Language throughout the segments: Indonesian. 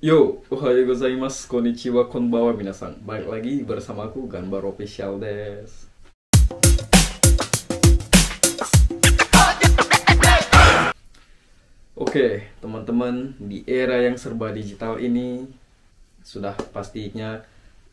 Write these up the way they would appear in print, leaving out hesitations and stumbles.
Yo, ohayo gozaimasu, konnichiwa, konbanwa minasan. Balik lagi bersama aku Ganbar Official des. Oke, teman-teman, di era yang serba digital ini sudah pastinya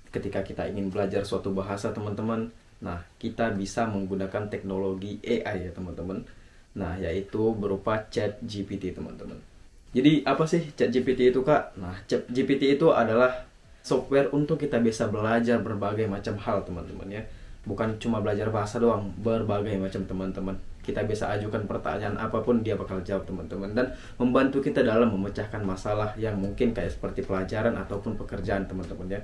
ketika kita ingin belajar suatu bahasa, teman-teman, nah, kita bisa menggunakan teknologi AI ya, teman-teman. Nah, yaitu berupa ChatGPT, teman-teman. Jadi apa sih ChatGPT itu, Kak? Nah, ChatGPT itu adalah software untuk kita bisa belajar berbagai macam hal, teman-teman ya. Bukan cuma belajar bahasa doang, berbagai macam, teman-teman. Kita bisa ajukan pertanyaan apapun, dia bakal jawab, teman-teman, dan membantu kita dalam memecahkan masalah yang mungkin kayak seperti pelajaran ataupun pekerjaan, teman-teman ya.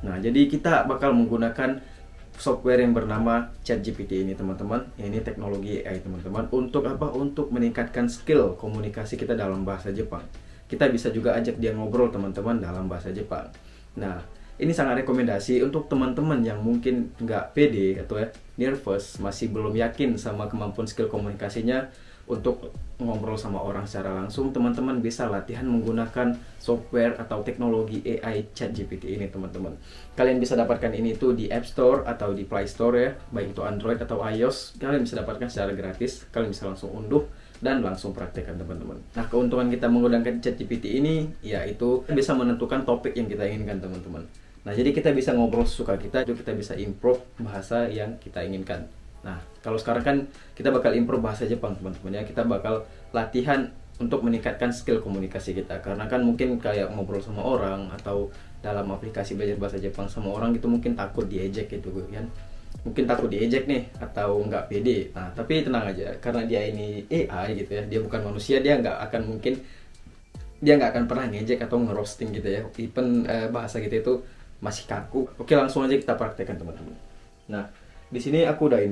Nah, jadi kita bakal menggunakan software yang bernama ChatGPT ini, teman-teman. Ini teknologi AI, teman-teman. Untuk apa? Untuk meningkatkan skill komunikasi kita dalam bahasa Jepang. Kita bisa juga ajak dia ngobrol, teman-teman, dalam bahasa Jepang. Nah, ini sangat rekomendasi untuk teman-teman yang mungkin nggak pede atau ya nervous, masih belum yakin sama kemampuan skill komunikasinya untuk ngobrol sama orang secara langsung. Teman-teman bisa latihan menggunakan software atau teknologi AI ChatGPT ini, teman-teman. Kalian bisa dapatkan ini tuh di App Store atau di Play Store ya, baik itu Android atau iOS. Kalian bisa dapatkan secara gratis. Kalian bisa langsung unduh dan langsung praktekkan, teman-teman. Nah, keuntungan kita menggunakan ChatGPT ini yaitu bisa menentukan topik yang kita inginkan, teman-teman. Nah, jadi kita bisa ngobrol sesuka kita, itu kita bisa improve bahasa yang kita inginkan. Nah, kalau sekarang kan kita bakal improve bahasa Jepang, teman-teman ya. Kita bakal latihan untuk meningkatkan skill komunikasi kita. Karena kan mungkin kayak ngobrol sama orang atau dalam aplikasi belajar bahasa Jepang sama orang gitu mungkin takut diejek gitu kan. Mungkin takut diejek nih atau nggak pede. Nah, tapi tenang aja, karena dia ini AI gitu ya. Dia bukan manusia, dia nggak akan pernah ngejek atau ngerosting gitu ya. Even bahasa kita itu masih kaku. Oke, langsung aja kita praktekkan, teman-teman. Nah, di sini aku udah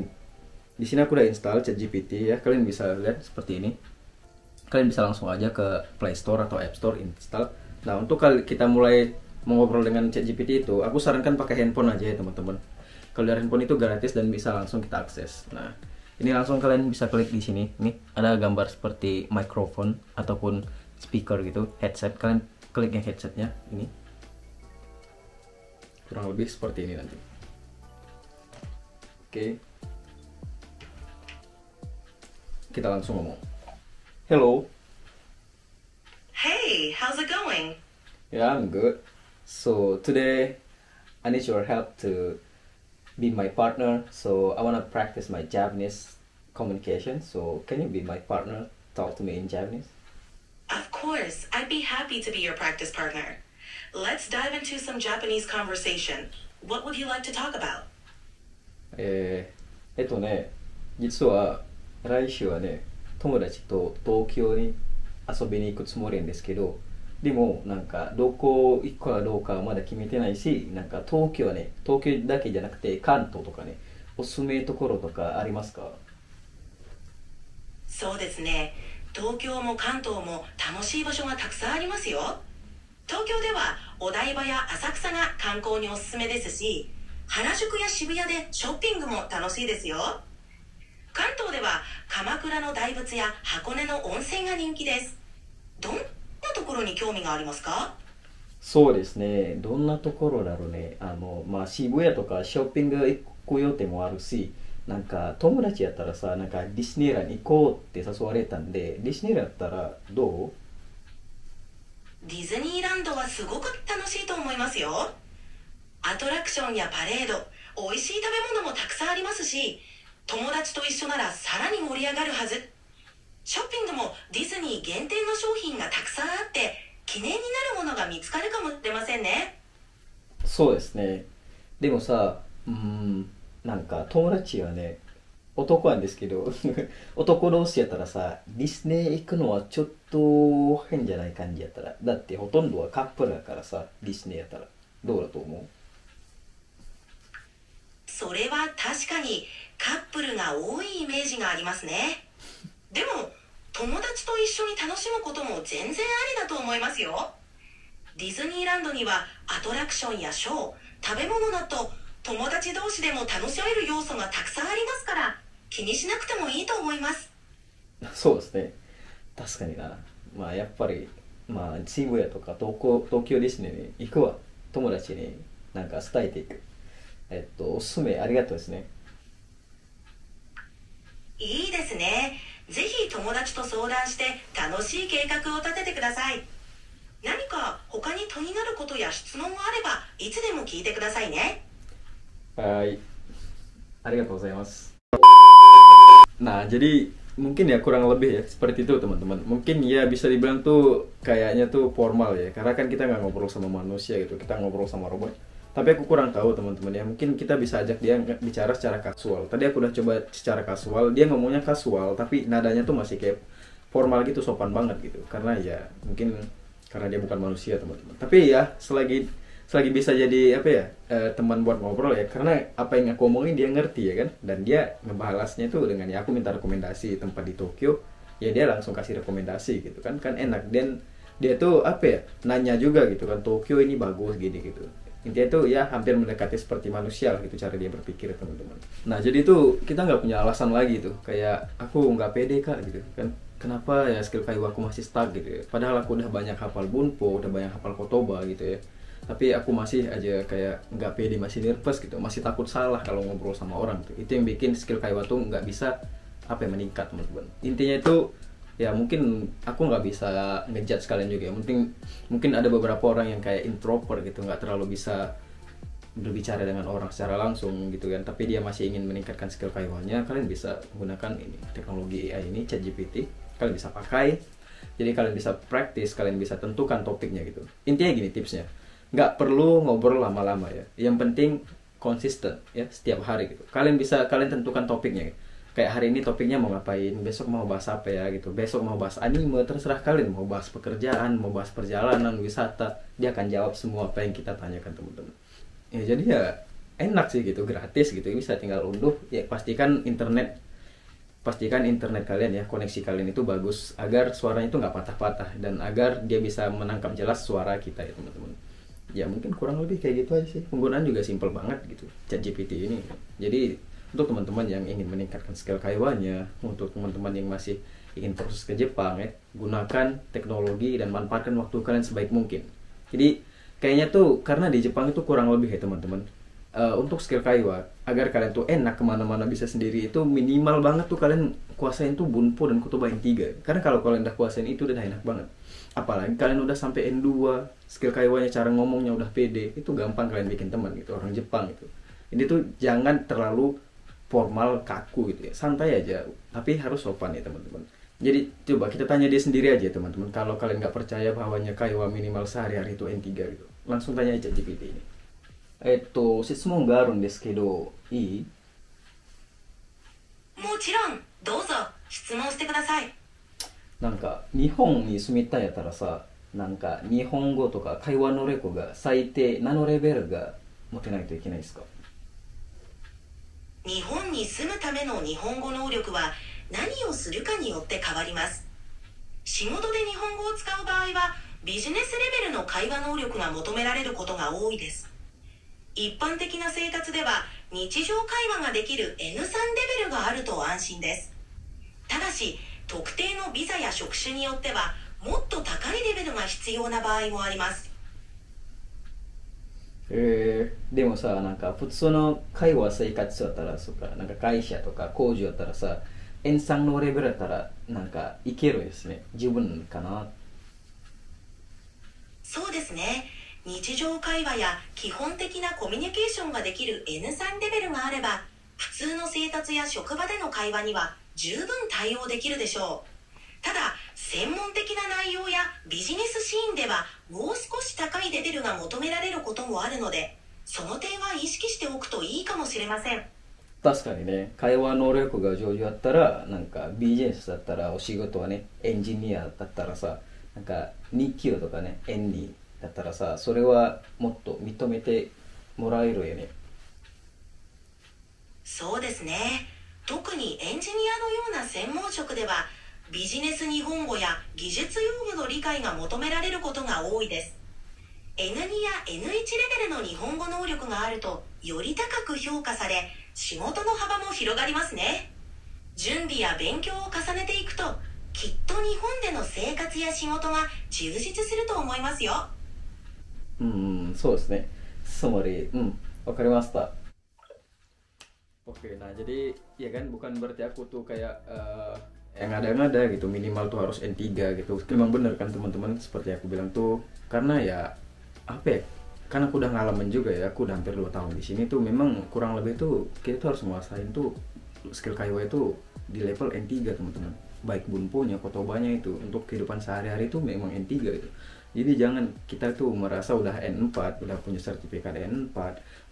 install ChatGPT ya. Kalian bisa lihat seperti ini. Kalian bisa langsung aja ke Play Store atau App Store install. Nah, untuk kita mulai mengobrol dengan ChatGPT itu, aku sarankan pakai handphone aja ya, teman-teman. Kalau dari handphone itu gratis dan bisa langsung kita akses. Nah, ini langsung kalian bisa klik di sini. Nih, ada gambar seperti microphone ataupun speaker gitu, headset. Kalian klik yang headsetnya ini. Kurang lebih seperti ini nanti. Oke. Kita langsung ngomong. Hello. Hey, how's it going? Yeah, I'm good. So today I need your help to be my partner. So I want to practice my Japanese communication. So can you be my partner? Talk to me in Japanese. Of course, I'd be happy to be your practice partner. Let's dive into some Japanese conversation. What would you like to talk about? 実は来週はね、友達と東京に遊びに行くつもりなんですけど、でもなんかどこ行くかどうかはまだ決めてないし、なんか東京だけじゃなくて関東とかね、おすすめところとかありますか？そうですね。東京も関東も楽しい場所がたくさんありますよ。東京ではお台場や浅草が観光におすすめですし、原宿や渋谷でショッピングも楽しいですよ。関東では鎌倉の大仏や箱根の温泉が人気です。どんなところに興味がありますか？そうですね、どんなところだろうね。渋谷とかショッピング行く予定もあるし、なんか友達やったらさ、なんかディズニーランド行こうって誘われたんで、ディズニーランドだったらどう？ディズニーランドはすごく楽しいと思いますよ。アトラクションやパレード、美味しい食べ物もたくさんありますし、友達と一緒ならさらに盛り上がるはず。ショッピングもディズニー限定の商品がたくさんあって、記念になるものが見つかるかもしれませんね。そうですね。でもさ、なんか友達はね、男なんですけど男同士やったらさ、ディズニー行くのはちょっと変じゃない感じやったら、だってほとんどはカップルだからさ、ディズニーやったらどうだと思う？それは確かにカップルが多いイメージがありますね。でも友達と一緒に楽しむことも全然ありだと思いますよ。ディズニーランドにはアトラクションやショー、食べ物など友達同士でも楽しめる要素がたくさんありますから、気にしなくてもいいと思います。そうですね。確かにな。まあやっぱりまあ渋谷とか東京ですね、行くわ。友達になんか伝えていく。おすすめありがとうですね。いいですね。ぜひ友達と相談して楽しい計画を立ててください。何か他に気になることや質問があればいつでも聞いてくださいね。はい。ありがとうございます。Nah, jadi mungkin ya kurang lebih ya seperti itu teman-teman. Mungkin ya bisa dibilang tuh kayaknya tuh formal ya, karena kan kita nggak ngobrol sama manusia gitu, kita ngobrol sama robot. Tapi aku kurang tahu teman-teman ya, mungkin kita bisa ajak dia bicara secara kasual. Tadi aku udah coba secara kasual, dia ngomongnya kasual, tapi nadanya tuh masih kayak formal gitu, sopan banget gitu. Karena ya mungkin karena dia bukan manusia teman-teman. Tapi ya selagi bisa jadi apa ya, teman buat ngobrol ya, karena apa yang aku omongin dia ngerti ya kan, dan dia ngebalasnya tuh dengan ya aku minta rekomendasi tempat di Tokyo, ya dia langsung kasih rekomendasi gitu kan, kan enak. Dan dia tuh apa ya, nanya juga gitu kan, Tokyo ini bagus gini gitu. Intinya tuh ya hampir mendekati seperti manusia lah gitu cara dia berpikir teman-teman. Nah jadi tuh kita nggak punya alasan lagi tuh kayak aku nggak pede kak gitu kan, kenapa ya skill Kaiwa aku masih stuck gitu ya, padahal aku udah banyak hafal Bunpo, udah banyak hafal Kotoba gitu ya, tapi aku masih aja kayak nggak pede, masih nervous gitu, masih takut salah kalau ngobrol sama orang tuh. Itu yang bikin skill Kaiwa tuh nggak bisa apa ya, meningkat teman-teman. Intinya itu ya mungkin aku nggak bisa ngejudge kalian juga ya, mungkin ada beberapa orang yang kayak introvert gitu, nggak terlalu bisa berbicara dengan orang secara langsung gitu kan, tapi dia masih ingin meningkatkan skill Kaiwanya. Kalian bisa menggunakan ini teknologi AI ini, ChatGPT, kalian bisa pakai. Jadi kalian bisa practice, kalian bisa tentukan topiknya gitu. Intinya gini tipsnya, nggak perlu ngobrol lama-lama ya, yang penting konsisten ya, setiap hari gitu kalian tentukan topiknya. Kayak hari ini topiknya mau ngapain, besok mau bahas apa ya gitu, besok mau bahas anime, terserah kalian, mau bahas pekerjaan, mau bahas perjalanan, wisata, dia akan jawab semua apa yang kita tanyakan teman-teman. Ya jadi ya enak sih gitu, gratis gitu, bisa tinggal unduh ya. Pastikan internet kalian ya, koneksi kalian itu bagus agar suaranya itu nggak patah-patah dan agar dia bisa menangkap jelas suara kita ya teman-teman. Ya mungkin kurang lebih kayak gitu aja sih, penggunaan juga simple banget gitu ChatGPT ini. Jadi untuk teman-teman yang ingin meningkatkan skill Kaiwanya, untuk teman-teman yang masih ingin proses ke Jepang ya, gunakan teknologi dan manfaatkan waktu kalian sebaik mungkin. Jadi kayaknya tuh karena di Jepang itu kurang lebih ya teman-teman, untuk skill Kaiwa agar kalian tuh enak kemana-mana bisa sendiri, itu minimal banget tuh kalian kuasain tuh Bunpo dan Kotoba yang 3. Karena kalau kalian udah kuasain itu udah enak banget. Apalagi kalian udah sampai N2, skill Kaiwanya, cara ngomongnya udah pede, itu gampang kalian bikin teman gitu, orang Jepang gitu. Ini tuh jangan terlalu formal, kaku gitu ya, santai aja, tapi harus sopan ya teman-teman. Jadi coba kita tanya dia sendiri aja teman-teman, kalau kalian nggak percaya bahwanya Kaiwa minimal sehari-hari itu N3 gitu, langsung tanya aja GPT ini. 質問があるんですけど、いい？もちろん、どうぞ質問してください。なんか日本に住みたいやったらさ、なんか日本語とか会話能力が最低何のレベルが持てないといけないですか？日本に住むための日本語能力は何をするかによって変わります。仕事で日本語を使う場合はビジネスレベルの会話能力が求められることが多いです。一般的な生活では日常会話ができる N3 レベルがあると安心です。ただし特定のビザや職種によってはもっと高いレベルが必要な場合もあります。でもさ、なんか普通の会話生活だったら、そっか、なんか会社とか工場だったらさ、N3 のレベルだったらなんかいけるですね。十分かな。そうですね。日常会話や基本的なコミュニケーションができる N3 レベルがあれば、普通の生活や職場での会話には十分対応できるでしょう。ただ、専門的な内容やビジネスシーンではもう少し高いレベルが求められることもあるので、その点は意識しておくといいかもしれません。確かにね、会話能力が上手だったら、なんかビジネスだったら、お仕事はね、エンジニアだったらさ、なんか日給とかね、N2だったらさ、それはもっと認めてもらえるよね。そうですね。特にエンジニアのような専門職では、ビジネス日本語や技術用語の理解が求められることが多いです。N2 や N1 レベルの日本語能力があると、より高く評価され、仕事の幅も広がりますね。準備や勉強を重ねていくと、きっと日本での生活や仕事が充実すると思いますよ。そうですね. Summary,わかりました. Oke, nah jadi ya kan bukan berarti aku tuh kayak yang ada-ada gitu, minimal tuh harus N3 gitu. Memang bener kan teman-teman, seperti aku bilang tuh, karena ya apa ya, karena aku udah ngalamin juga ya, aku udah hampir 2 tahun di sini tuh, memang kurang lebih tuh kita tuh harus menguasain tuh skill Kaiwa itu di level N3 teman-teman. Baik bunponya, kotobanya itu untuk kehidupan sehari-hari itu memang N3 gitu. Jadi jangan kita tuh merasa udah N4, udah punya sertifikat N4,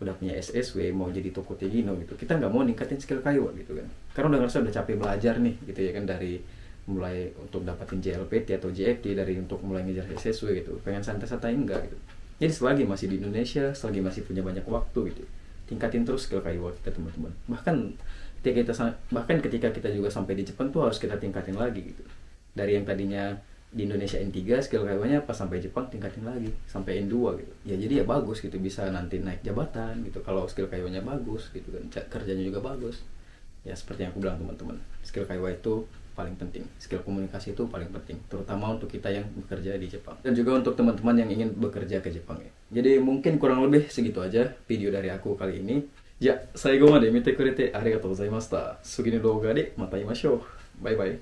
udah punya SSW, mau jadi Tokotegino gitu. Kita nggak mau ningkatin skill Kaiwa gitu kan. Karena udah ngerasa udah capek belajar nih gitu ya kan, dari mulai untuk dapatin JLPT atau JFT, dari untuk mulai ngejar SSW gitu. Pengen santai-santai enggak gitu. Jadi selagi masih di Indonesia, selagi masih punya banyak waktu gitu, tingkatin terus skill Kaiwa kita teman-teman. Bahkan ketika kita juga sampai di Jepang tuh harus kita tingkatin lagi gitu. Dari yang tadinya di Indonesia N3, skill Kaiwanya pas sampai Jepang tingkatin lagi sampai N2 gitu. Ya jadi ya bagus gitu, bisa nanti naik jabatan gitu kalau skill Kaiwanya bagus gitu kan. Kerjanya juga bagus. Ya seperti yang aku bilang teman-teman, skill Kaiwa itu paling penting. Skill komunikasi itu paling penting, terutama untuk kita yang bekerja di Jepang. Dan juga untuk teman-teman yang ingin bekerja ke Jepang ya. Jadi mungkin kurang lebih segitu aja video dari aku kali ini. Ya, 最後まで見てくれてありがとうございました。次の動画でまた会いましょう。バイバイ。